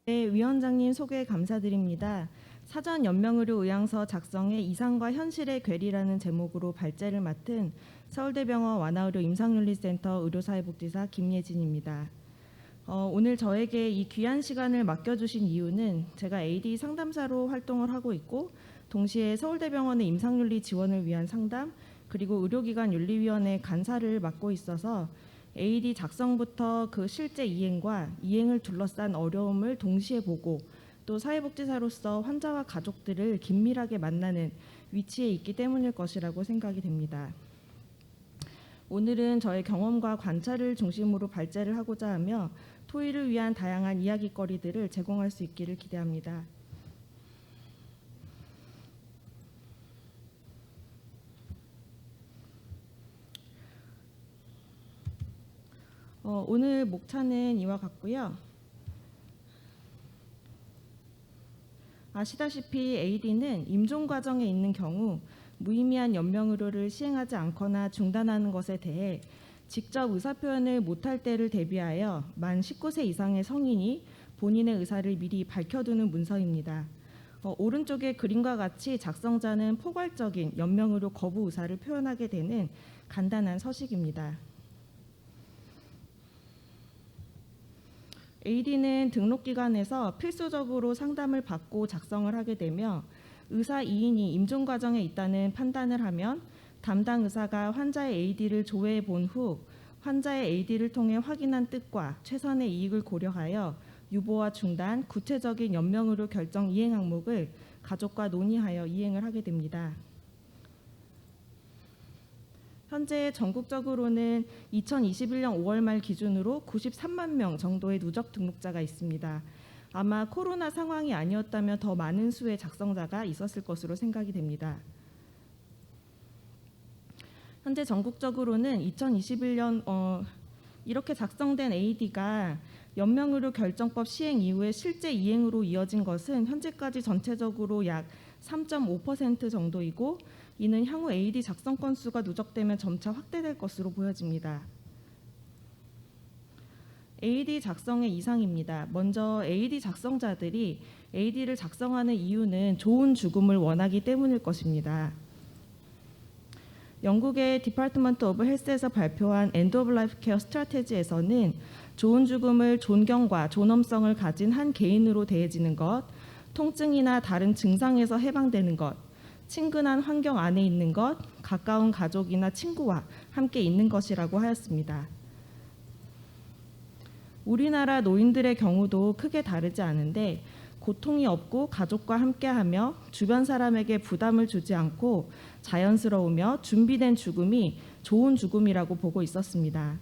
네, 위원장님 소개 감사드립니다. 사전 연명의료 의향서 작성의 이상과 현실의 괴리라는 제목으로 발제를 맡은 서울대병원 완화의료 임상윤리센터 의료사회복지사 김예진입니다. 오늘 저에게 이 귀한 시간을 맡겨주신 이유는 제가 AD 상담사로 활동을 하고 있고 동시에 서울대병원의 임상윤리 지원을 위한 상담 그리고 의료기관 윤리위원회 간사를 맡고 있어서 AD 작성부터 그 실제 이행과 이행을 둘러싼 어려움을 동시에 보고 또 사회복지사로서 환자와 가족들을 긴밀하게 만나는 위치에 있기 때문일 것이라고 생각이 됩니다. 오늘은 저의 경험과 관찰을 중심으로 발제를 하고자 하며 토의를 위한 다양한 이야기거리들을 제공할 수 있기를 기대합니다. 오늘 목차는 이와 같고요. 아시다시피 AD는 임종 과정에 있는 경우 무의미한 연명의료를 시행하지 않거나 중단하는 것에 대해 직접 의사표현을 못할 때를 대비하여 만 19세 이상의 성인이 본인의 의사를 미리 밝혀두는 문서입니다. 오른쪽의 그림과 같이 작성자는 포괄적인 연명의료 거부 의사를 표현하게 되는 간단한 서식입니다. AD는 등록기관에서 필수적으로 상담을 받고 작성을 하게 되며 의사 2인이 임종 과정에 있다는 판단을 하면 담당 의사가 환자의 AD를 조회해 본 후 환자의 AD를 통해 확인한 뜻과 최선의 이익을 고려하여 유보와 중단, 구체적인 연명의료 결정 이행 항목을 가족과 논의하여 이행을 하게 됩니다. 현재 전국적으로는 2021년 5월 말 기준으로 93만 명 정도의 누적 등록자가 있습니다. 아마 코로나 상황이 아니었다면 더 많은 수의 작성자가 있었을 것으로 생각이 됩니다. 현재 전국적으로는 2021년 이렇게 작성된 AD가 연명의료 결정법 시행 이후에 실제 이행으로 이어진 것은 현재까지 전체적으로 약 3.5% 정도이고 이는 향후 AD 작성 건수가 누적되면 점차 확대될 것으로 보여집니다. AD 작성의 이상입니다. 먼저 AD 작성자들이 AD를 작성하는 이유는 좋은 죽음을 원하기 때문일 것입니다. 영국의 디파트먼트 오브 헬스에서 발표한 엔드 오브 라이프 케어 스트래테지에서는 좋은 죽음을 존경과 존엄성을 가진 한 개인으로 대해지는 것, 통증이나 다른 증상에서 해방되는 것, 친근한 환경 안에 있는 것, 가까운 가족이나 친구와 함께 있는 것이라고 하였습니다. 우리나라 노인들의 경우도 크게 다르지 않은데 고통이 없고 가족과 함께하며 주변 사람에게 부담을 주지 않고 자연스러우며 준비된 죽음이 좋은 죽음이라고 보고 있었습니다.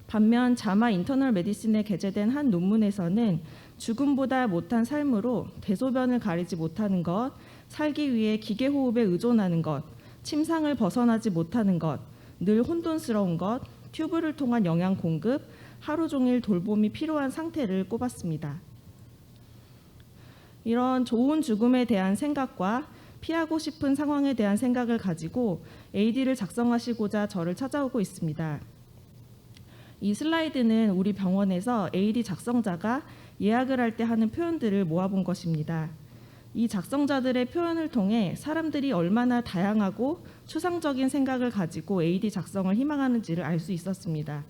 반면 자마 인터널 메디신에 게재된 한 논문에서는 죽음보다 못한 삶으로 대소변을 가리지 못하는 것, 살기 위해 기계호흡에 의존하는 것, 침상을 벗어나지 못하는 것, 늘 혼돈스러운 것, 튜브를 통한 영양 공급, 하루 종일 돌봄이 필요한 상태를 꼽았습니다. 이런 좋은 죽음에 대한 생각과 피하고 싶은 상황에 대한 생각을 가지고 AD를 작성하시고자 저를 찾아오고 있습니다. 이 슬라이드는 우리 병원에서 AD 작성자가 예약을 할 때 하는 표현들을 모아본 것입니다. 이 작성자들의 표현을 통해 사람들이 얼마나 다양하고 추상적인 생각을 가지고 AD 작성을 희망하는지를 알 수 있었습니다.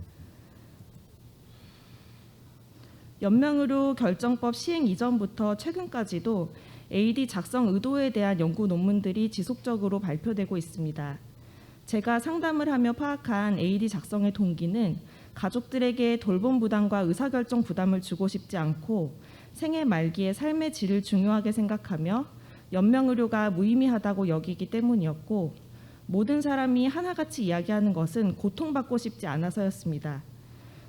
연명의료 결정법 시행 이전부터 최근까지도 AD 작성 의도에 대한 연구 논문들이 지속적으로 발표되고 있습니다. 제가 상담을 하며 파악한 AD 작성의 동기는 가족들에게 돌봄 부담과 의사결정 부담을 주고 싶지 않고 생애 말기에 삶의 질을 중요하게 생각하며 연명의료가 무의미하다고 여기기 때문이었고 모든 사람이 하나같이 이야기하는 것은 고통받고 싶지 않아서였습니다.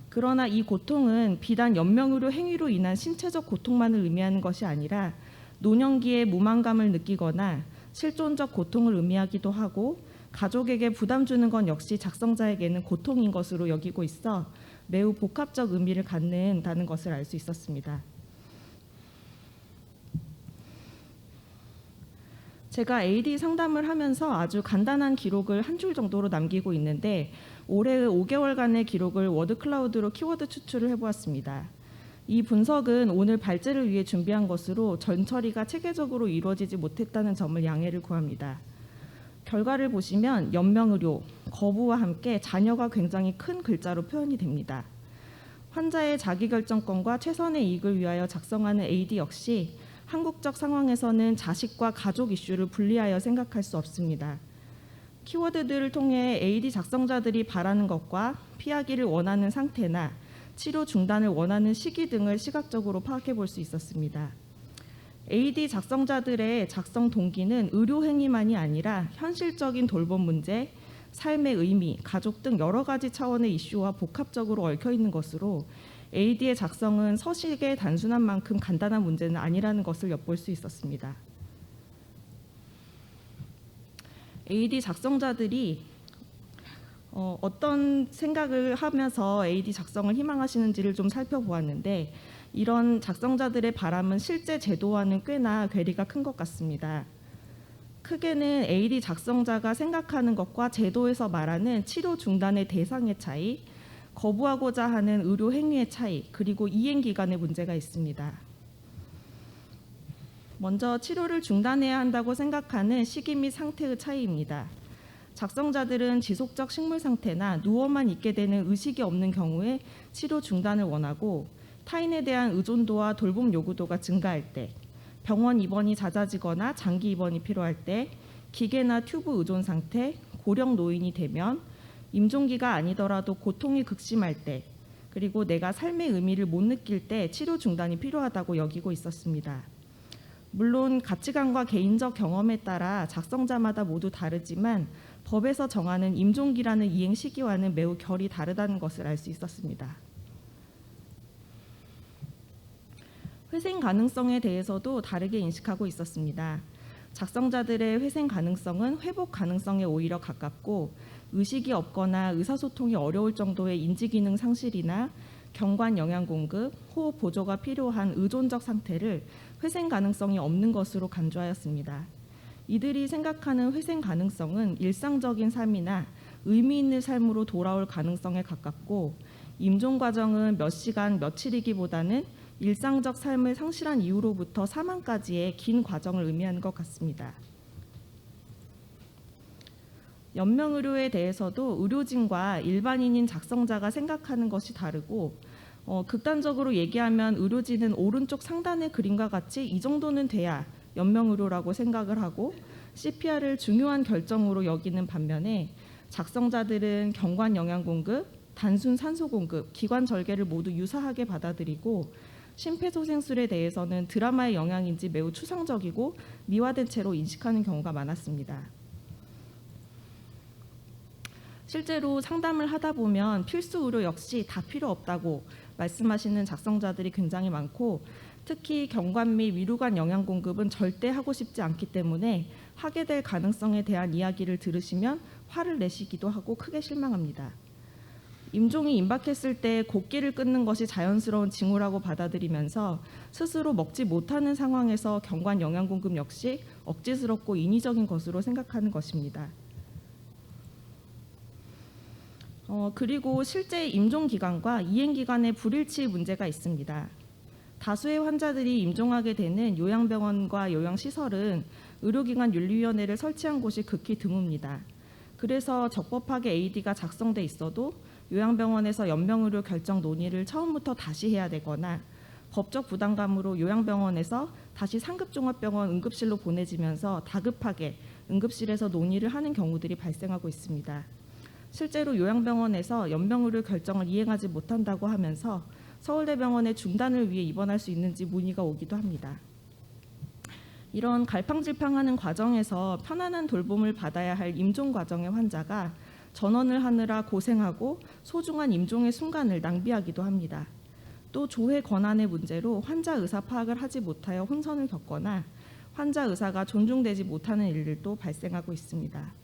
그러나 이 고통은 비단 연명의료 행위로 인한 신체적 고통만을 의미하는 것이 아니라 노년기에 무만감을 느끼거나 실존적 고통을 의미하기도 하고 가족에게 부담 주는 건 역시 작성자에게는 고통인 것으로 여기고 있어 매우 복합적 의미를 갖는다는 것을 알 수 있었습니다. 제가 AD 상담을 하면서 아주 간단한 기록을 한 줄 정도로 남기고 있는데 올해의 5개월간의 기록을 워드 클라우드로 키워드 추출을 해보았습니다. 이 분석은 오늘 발제를 위해 준비한 것으로 전처리가 체계적으로 이루어지지 못했다는 점을 양해를 구합니다. 결과를 보시면 연명의료, 거부와 함께 잔여가 굉장히 큰 글자로 표현이 됩니다. 환자의 자기결정권과 최선의 이익을 위하여 작성하는 AD 역시 한국적 상황에서는 자식과 가족 이슈를 분리하여 생각할 수 없습니다. 키워드들을 통해 AD 작성자들이 바라는 것과 피하기를 원하는 상태나 치료 중단을 원하는 시기 등을 시각적으로 파악해 볼 수 있었습니다. AD 작성자들의 작성 동기는 의료 행위만이 아니라 현실적인 돌봄 문제, 삶의 의미, 가족 등 여러 가지 차원의 이슈와 복합적으로 얽혀 있는 것으로 AD의 작성은 서식의 단순한 만큼 간단한 문제는 아니라는 것을 엿볼 수 있었습니다. AD 작성자들이 어떤 생각을 하면서 AD 작성을 희망하시는지를 좀 살펴보았는데, 이런 작성자들의 바람은 실제 제도와는 꽤나 괴리가 큰 것 같습니다. 크게는 AD 작성자가 생각하는 것과 제도에서 말하는 치료 중단의 대상의 차이, 거부하고자 하는 의료 행위의 차이, 그리고 이행 기간의 문제가 있습니다. 먼저 치료를 중단해야 한다고 생각하는 시기 및 상태의 차이입니다. 작성자들은 지속적 식물 상태나 누워만 있게 되는 의식이 없는 경우에 치료 중단을 원하고, 타인에 대한 의존도와 돌봄 요구도가 증가할 때, 병원 입원이 잦아지거나 장기 입원이 필요할 때, 기계나 튜브 의존 상태, 고령 노인이 되면, 임종기가 아니더라도 고통이 극심할 때, 그리고 내가 삶의 의미를 못 느낄 때 치료 중단이 필요하다고 여기고 있었습니다. 물론 가치관과 개인적 경험에 따라 작성자마다 모두 다르지만 법에서 정하는 임종기라는 이행 시기와는 매우 결이 다르다는 것을 알 수 있었습니다. 회생 가능성에 대해서도 다르게 인식하고 있었습니다. 작성자들의 회생 가능성은 회복 가능성에 오히려 가깝고, 의식이 없거나 의사소통이 어려울 정도의 인지기능 상실이나 경관 영양 공급, 호흡 보조가 필요한 의존적 상태를 회생 가능성이 없는 것으로 간주하였습니다. 이들이 생각하는 회생 가능성은 일상적인 삶이나 의미 있는 삶으로 돌아올 가능성에 가깝고, 임종 과정은 몇 시간, 며칠이기보다는 일상적 삶을 상실한 이후로부터 사망까지의 긴 과정을 의미하는 것 같습니다. 연명의료에 대해서도 의료진과 일반인인 작성자가 생각하는 것이 다르고, 극단적으로 얘기하면 의료진은 오른쪽 상단의 그림과 같이 이 정도는 돼야 연명의료라고 생각을 하고 CPR을 중요한 결정으로 여기는 반면에, 작성자들은 경관 영양 공급, 단순 산소 공급, 기관 절개를 모두 유사하게 받아들이고, 심폐소생술에 대해서는 드라마의 영향인지 매우 추상적이고 미화된 채로 인식하는 경우가 많았습니다. 실제로 상담을 하다 보면 필수 의료 역시 다 필요 없다고 말씀하시는 작성자들이 굉장히 많고, 특히 경관 및 위루관 영양 공급은 절대 하고 싶지 않기 때문에 하게 될 가능성에 대한 이야기를 들으시면 화를 내시기도 하고 크게 실망합니다. 임종이 임박했을 때 곡기를 끊는 것이 자연스러운 징후라고 받아들이면서 스스로 먹지 못하는 상황에서 경관 영양 공급 역시 억지스럽고 인위적인 것으로 생각하는 것입니다. 그리고 실제 임종 기간과 이행 기간의 불일치 문제가 있습니다. 다수의 환자들이 임종하게 되는 요양병원과 요양시설은 의료기관 윤리위원회를 설치한 곳이 극히 드뭅니다. 그래서 적법하게 AD가 작성돼 있어도 요양병원에서 연명의료 결정 논의를 처음부터 다시 해야 되거나, 법적 부담감으로 요양병원에서 다시 상급종합병원 응급실로 보내지면서 다급하게 응급실에서 논의를 하는 경우들이 발생하고 있습니다. 실제로 요양병원에서 연명의료 결정을 이행하지 못한다고 하면서 서울대병원에 중단을 위해 입원할 수 있는지 문의가 오기도 합니다. 이런 갈팡질팡하는 과정에서 편안한 돌봄을 받아야 할 임종 과정의 환자가 전원을 하느라 고생하고 소중한 임종의 순간을 낭비하기도 합니다. 또 조회 권한의 문제로 환자 의사 파악을 하지 못하여 혼선을 겪거나 환자 의사가 존중되지 못하는 일들도 발생하고 있습니다.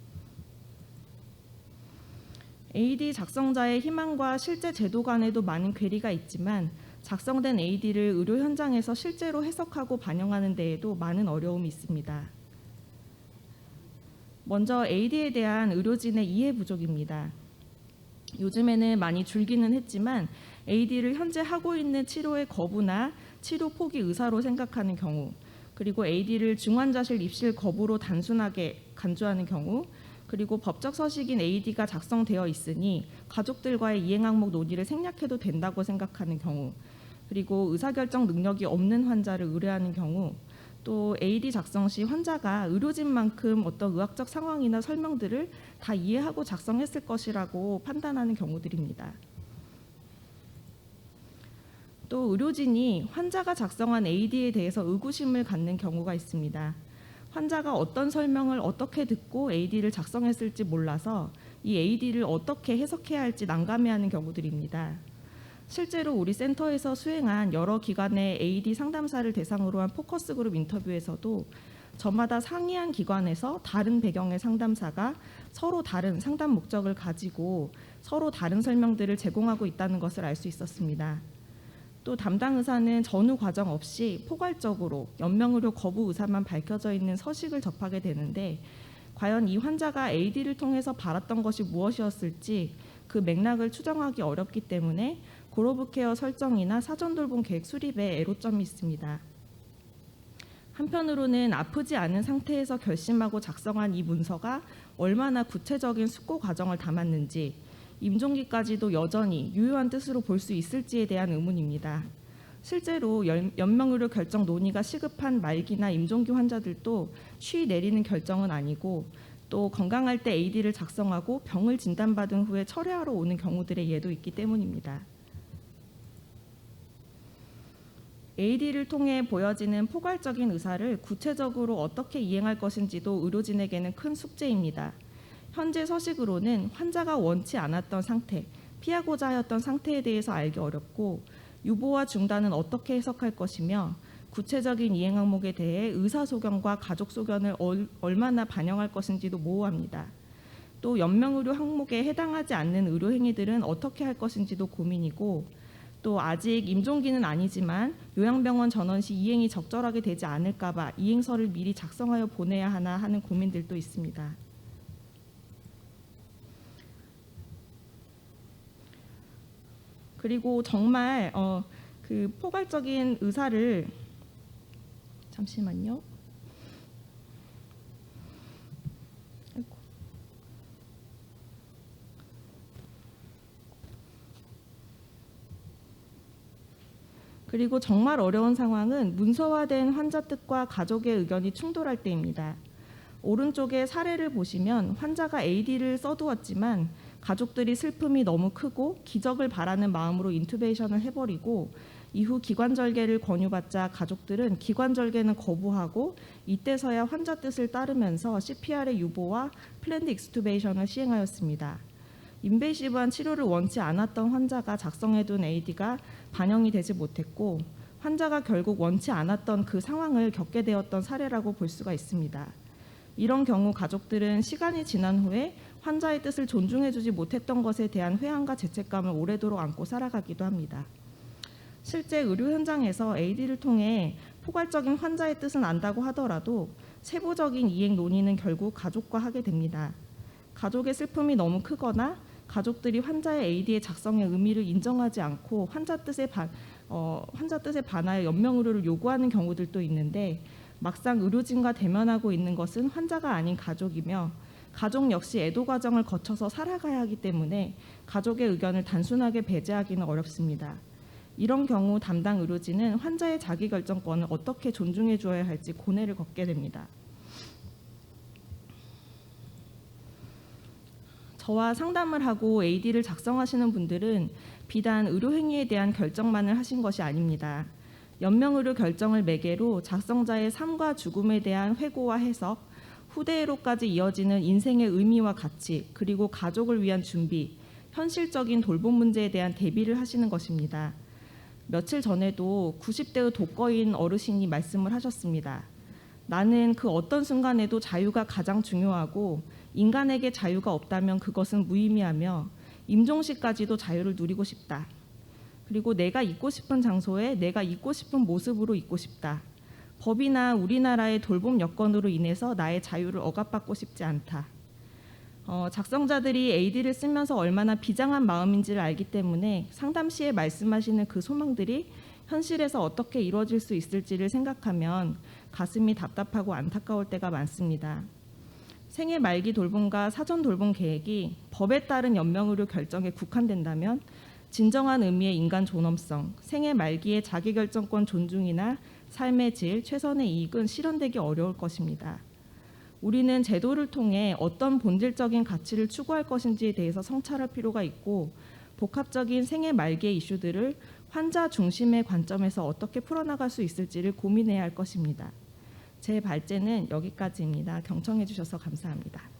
AD 작성자의 희망과 실제 제도 간에도 많은 괴리가 있지만, 작성된 AD를 의료 현장에서 실제로 해석하고 반영하는 데에도 많은 어려움이 있습니다. 먼저 AD에 대한 의료진의 이해 부족입니다. 요즘에는 많이 줄기는 했지만 AD를 현재 하고 있는 치료의 거부나 치료 포기 의사로 생각하는 경우, 그리고 AD를 중환자실 입실 거부로 단순하게 간주하는 경우, 그리고 법적 서식인 AD가 작성되어 있으니 가족들과의 이행 항목 논의를 생략해도 된다고 생각하는 경우, 그리고 의사결정 능력이 없는 환자를 의뢰하는 경우, 또 AD 작성 시 환자가 의료진만큼 어떤 의학적 상황이나 설명들을 다 이해하고 작성했을 것이라고 판단하는 경우들입니다. 또 의료진이 환자가 작성한 AD에 대해서 의구심을 갖는 경우가 있습니다. 환자가 어떤 설명을 어떻게 듣고 AD를 작성했을지 몰라서 이 AD를 어떻게 해석해야 할지 난감해하는 경우들입니다. 실제로 우리 센터에서 수행한 여러 기관의 AD 상담사를 대상으로 한 포커스 그룹 인터뷰에서도 저마다 상이한 기관에서 다른 배경의 상담사가 서로 다른 상담 목적을 가지고 서로 다른 설명들을 제공하고 있다는 것을 알 수 있었습니다. 또 담당 의사는 전후 과정 없이 포괄적으로 연명의료 거부 의사만 밝혀져 있는 서식을 접하게 되는데, 과연 이 환자가 AD를 통해서 바랐던 것이 무엇이었을지 그 맥락을 추정하기 어렵기 때문에 그로브 케어 설정이나 사전 돌봄 계획 수립에 애로점이 있습니다. 한편으로는 아프지 않은 상태에서 결심하고 작성한 이 문서가 얼마나 구체적인 숙고 과정을 담았는지, 임종기까지도 여전히 유효한 뜻으로 볼 수 있을지에 대한 의문입니다. 실제로 연명의료 결정 논의가 시급한 말기나 임종기 환자들도 쉬이 내리는 결정은 아니고, 또 건강할 때 AD를 작성하고 병을 진단받은 후에 철회하러 오는 경우들의 예도 있기 때문입니다. AD를 통해 보여지는 포괄적인 의사를 구체적으로 어떻게 이행할 것인지도 의료진에게는 큰 숙제입니다. 현재 서식으로는 환자가 원치 않았던 상태, 피하고자 하였던 상태에 대해서 알기 어렵고, 유보와 중단은 어떻게 해석할 것이며 구체적인 이행 항목에 대해 의사소견과 가족소견을 얼마나 반영할 것인지도 모호합니다. 또 연명의료 항목에 해당하지 않는 의료행위들은 어떻게 할 것인지도 고민이고, 또 아직 임종기는 아니지만 요양병원 전원 시 이행이 적절하게 되지 않을까 봐 이행서를 미리 작성하여 보내야 하나 하는 고민들도 있습니다. 그리고 정말 그 포괄적인 의사를, 잠시만요. 그리고 정말 어려운 상황은 문서화된 환자 뜻과 가족의 의견이 충돌할 때입니다. 오른쪽에 사례를 보시면 환자가 AD를 써두었지만 가족들이 슬픔이 너무 크고 기적을 바라는 마음으로 인투베이션을 해버리고, 이후 기관절개를 권유받자 가족들은 기관절개는 거부하고 이때서야 환자 뜻을 따르면서 CPR의 유보와 플랜드 익스투베이션을 시행하였습니다. 인베이시브한 치료를 원치 않았던 환자가 작성해둔 AD가 반영이 되지 못했고, 환자가 결국 원치 않았던 그 상황을 겪게 되었던 사례라고 볼 수가 있습니다. 이런 경우 가족들은 시간이 지난 후에 환자의 뜻을 존중해주지 못했던 것에 대한 회한과 죄책감을 오래도록 안고 살아가기도 합니다. 실제 의료 현장에서 AD를 통해 포괄적인 환자의 뜻은 안다고 하더라도 세부적인 이행 논의는 결국 가족과 하게 됩니다. 가족의 슬픔이 너무 크거나 가족들이 환자의 AD의 작성의 의미를 인정하지 않고 환자 뜻에 반하여 연명의료를 요구하는 경우들도 있는데, 막상 의료진과 대면하고 있는 것은 환자가 아닌 가족이며, 가족 역시 애도 과정을 거쳐서 살아가야 하기 때문에 가족의 의견을 단순하게 배제하기는 어렵습니다. 이런 경우 담당 의료진은 환자의 자기결정권을 어떻게 존중해 주어야 할지 고뇌를 겪게 됩니다. 저와 상담을 하고 AD를 작성하시는 분들은 비단 의료행위에 대한 결정만을 하신 것이 아닙니다. 연명의료 결정을 매개로 작성자의 삶과 죽음에 대한 회고와 해석, 후대로까지 이어지는 인생의 의미와 가치, 그리고 가족을 위한 준비, 현실적인 돌봄 문제에 대한 대비를 하시는 것입니다. 며칠 전에도 90대의 독거인 어르신이 말씀을 하셨습니다. 나는 그 어떤 순간에도 자유가 가장 중요하고, 인간에게 자유가 없다면 그것은 무의미하며 임종시까지도 자유를 누리고 싶다. 그리고 내가 있고 싶은 장소에 내가 있고 싶은 모습으로 있고 싶다. 법이나 우리나라의 돌봄 여건으로 인해서 나의 자유를 억압받고 싶지 않다. 작성자들이 AD를 쓰면서 얼마나 비장한 마음인지를 알기 때문에 상담 시에 말씀하시는 그 소망들이 현실에서 어떻게 이루어질 수 있을지를 생각하면 가슴이 답답하고 안타까울 때가 많습니다. 생애 말기 돌봄과 사전 돌봄 계획이 법에 따른 연명의료 결정에 국한된다면 진정한 의미의 인간 존엄성, 생애 말기의 자기결정권 존중이나 삶의 질, 최선의 이익은 실현되기 어려울 것입니다. 우리는 제도를 통해 어떤 본질적인 가치를 추구할 것인지에 대해서 성찰할 필요가 있고, 복합적인 생애 말기의 이슈들을 환자 중심의 관점에서 어떻게 풀어나갈 수 있을지를 고민해야 할 것입니다. 제 발제는 여기까지입니다. 경청해 주셔서 감사합니다.